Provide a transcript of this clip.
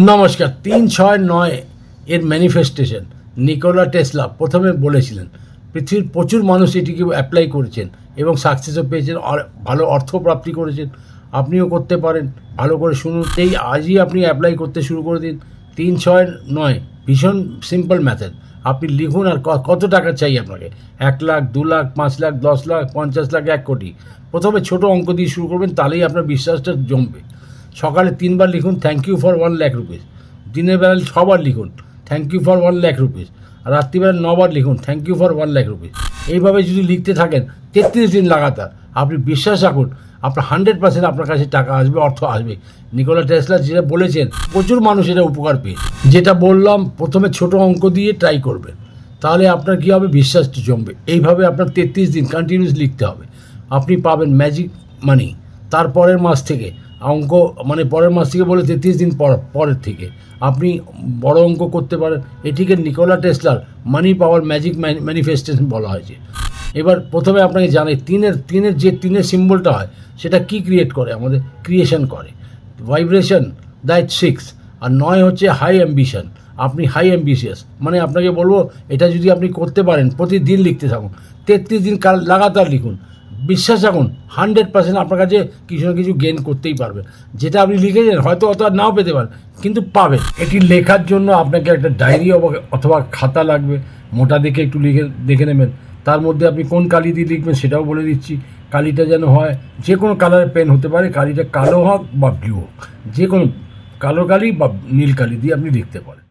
নমস্কার। 369 এর manifestation Nikola Tesla প্রথমে বলেছিলেন। পৃথিবীর প্রচুর মানুষ এটিকে অ্যাপ্লাই করেছেন এবং সাকসেসও পেয়েছেন, আর ভালো অর্থ প্রাপ্তি করেছেন। আপনিও করতে পারেন। ভালো করে শুনুন, এই আজই আপনি অ্যাপ্লাই করতে শুরু করে দিন। 369 ভীষণ সিম্পল মেথড। আপনি লিখুন আর কত টাকা চাই আপনাকে। 1 লাখ, 2 লাখ, 5 লাখ, 10 লাখ, 50 লাখ, 1 কোটি। প্রথমে ছোটো অঙ্ক দিয়ে শুরু করবেন, তাহলেই আপনার বিশ্বাসটা জমবে। সকালে 3 বার লিখুন thank you for 1 lakh rupees. দিনের বেলা 6 বার লিখুন thank you for 1 lakh rupees. আর রাত্রিবেলা 9 বার লিখুন thank you for 1 lakh rupees. এইভাবে যদি লিখতে থাকেন 33 দিন লাগাতার, আপনি বিশ্বাস রাখুন আপনার 100% আপনার কাছে টাকা আসবে, অর্থ আসবে। নিকোলা টেসলা যেটা বলেছেন, প্রচুর মানুষ এটা উপকার পেয়ে। যেটা বললাম, প্রথমে ছোট অঙ্ক দিয়ে ট্রাই করবেন, তাহলে আপনার কী হবে, বিশ্বাসটা জমবে। এইভাবে আপনার 33 দিন কন্টিনিউস লিখতে হবে। আপনি পাবেন ম্যাজিক মানি। তারপরের মাস থেকে অঙ্ক, মানে পরের মাস থেকে বলে 33 দিন পরের থেকে আপনি বড় অঙ্ক করতে পারেন। এটিকে নিকোলা টেসলার মানি পাওয়ার ম্যাজিক ম্যানিফেস্টেশন বলা হয়েছে। এবার প্রথমে আপনাকে জানাই, তিনের সিম্বলটা হয়, সেটা কি ক্রিয়েট করে, আমাদের ক্রিয়েশন করে, ভাইব্রেশন দেয় 6। আর 9 হচ্ছে হাই অ্যাম্বিশন। আপনি হাই অ্যাম্বিশিয়াস, মানে আপনাকে বলবো এটা যদি আপনি করতে পারেন, প্রতিদিন লিখতে থাকুন, 33 দিন লাগাতার লিখুন। বিশ্বাস রাখুন 100% আপনার কাছে কিছু না কিছু গেইন করতেই পারবেন। যেটা আপনি লিখেছেন হয়তো অত আর নাও পেতে পারেন, কিন্তু পাবেন। এটি লেখার জন্য আপনাকে একটা ডায়েরি অথবা খাতা লাগবে। মোটা দেখে একটু দেখে নেবেন। তার মধ্যে আপনি কোন কালি দিয়ে লিখবেন সেটাও বলে দিচ্ছি। কালিটা যেন হয়, যে কোনো কালারের পেন হতে পারে, কালিটা কালো হোক বা ব্লু হোক, যে কোনো কালো কালি বা নীল কালি দিয়ে আপনি লিখতে পারেন।